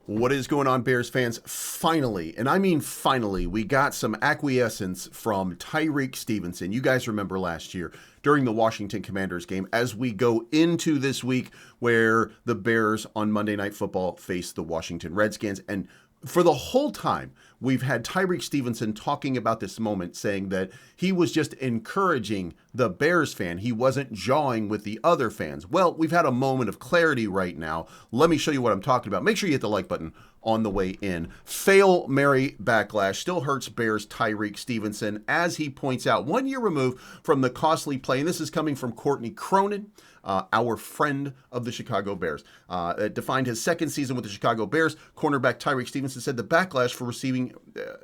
What is going on, Bears fans? Finally, and I mean finally, we got some acquiescence from Tyrique Stevenson. You guys remember last year during the Washington Commanders game as we go into this week where the Bears on Monday Night Football face the Washington Redskins. And for the whole time, we've had Tyrique Stevenson talking about this moment, saying that he was just encouraging the Bears fan. He wasn't jawing with the other fans. Well, we've had a moment of clarity right now. Let me show you what I'm talking about. Make sure you hit the like button on the way in. Fail Mary backlash still hurts Bears Tyrique Stevenson, as he points out, 1 year removed from the costly play. And this is coming from Courtney Cronin, our friend of the Chicago Bears. It defined his second season with the Chicago Bears. Cornerback Tyrique Stevenson said the backlash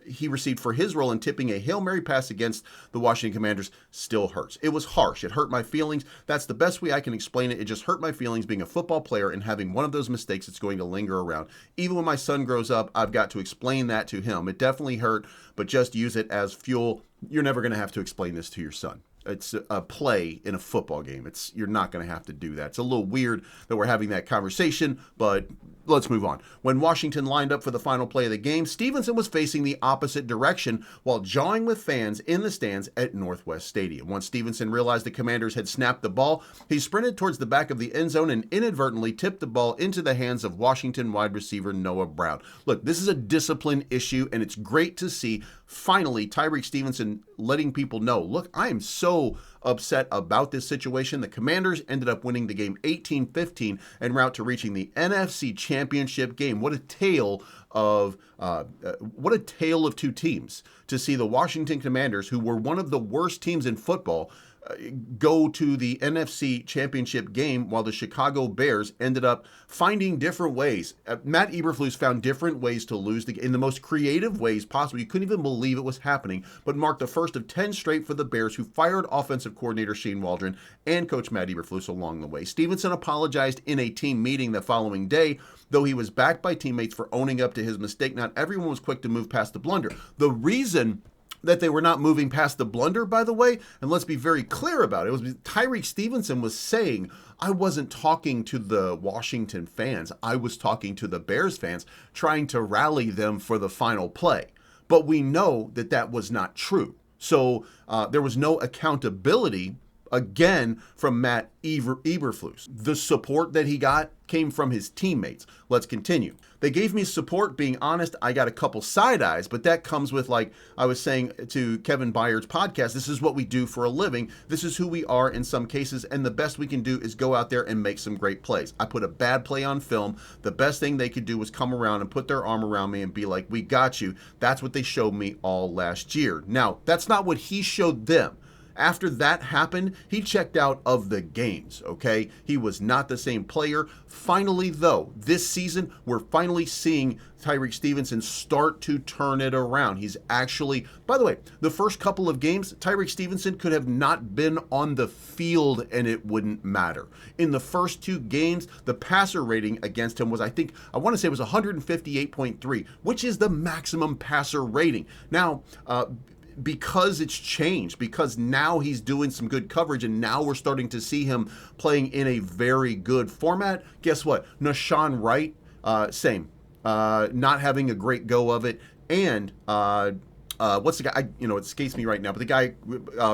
he received for his role in tipping a Hail Mary pass against the Washington Commanders still hurts. It was harsh. It hurt my feelings. That's the best way I can explain it. It just hurt my feelings being a football player and having one of those mistakes that's going to linger around. Even when my son grows up, I've got to explain that to him. It definitely hurt, but just use it as fuel. You're never going to have to explain this to your son. It's a play in a football game. You're not going to have to do that. It's a little weird that we're having that conversation, but let's move on. When Washington lined up for the final play of the game, Stevenson was facing the opposite direction while jawing with fans in the stands at Northwest Stadium. Once Stevenson realized the Commanders had snapped the ball, he sprinted towards the back of the end zone and inadvertently tipped the ball into the hands of Washington wide receiver Noah Brown. Look, this is a discipline issue, and it's great to see finally Tyrique Stevenson letting people know, look, I am so upset about this situation. The Commanders ended up winning the game 18-15 en route to reaching the NFC Championship game. What a tale of two teams to see the Washington Commanders, who were one of the worst teams in football, go to the NFC Championship game, while the Chicago Bears ended up finding different ways. Matt Eberflus found different ways to lose in the most creative ways possible. You couldn't even believe it was happening, but marked the first of 10 straight for the Bears, who fired offensive coordinator Shane Waldron and coach Matt Eberflus along the way. Stevenson apologized in a team meeting the following day, though he was backed by teammates for owning up to his mistake. Not everyone was quick to move past the blunder. The reason that they were not moving past the blunder, by the way, and let's be very clear about it, was Tyrique Stevenson was saying, I wasn't talking to the Washington fans, I was talking to the Bears fans, trying to rally them for the final play. But we know that that was not true. So there was no accountability, again, from Matt Eberflus. The support that he got came from his teammates. Let's continue. They gave me support. Being honest, I got a couple side eyes, but that comes with, like I was saying to Kevin Byard's podcast, this is what we do for a living. This is who we are in some cases, and the best we can do is go out there and make some great plays. I put a bad play on film. The best thing they could do was come around and put their arm around me and be like, we got you. That's what they showed me all last year. Now, that's not what he showed them. After that happened, he checked out of the games, okay? He was not the same player. Finally, though, this season, we're finally seeing Tyrique Stevenson start to turn it around. He's actually, by the way, the first couple of games, Tyrique Stevenson could have not been on the field and it wouldn't matter. In the first two games, the passer rating against him was, I want to say it was 158.3, which is the maximum passer rating. Now, because it's changed, because now he's doing some good coverage and now we're starting to see him playing in a very good format. Guess what? Nashawn Wright, same. Not having a great go of it. And what's the guy? It escapes me right now, but the guy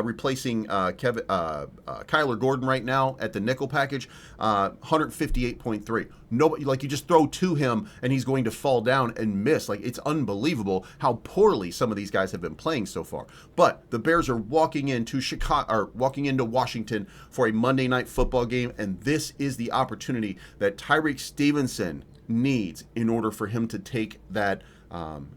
replacing Kyler Gordon right now at the nickel package, 158.3. Nobody, like, you just throw to him and he's going to fall down and miss. Like, it's unbelievable how poorly some of these guys have been playing so far. But the Bears are walking into Washington for a Monday Night Football game, and this is the opportunity that Tyrique Stevenson needs in order for him to take that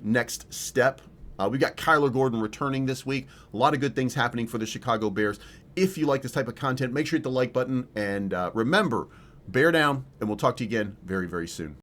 next step. We've got Kyler Gordon returning this week. A lot of good things happening for the Chicago Bears. If you like this type of content, make sure you hit the like button. And remember, bear down, and we'll talk to you again very, very soon.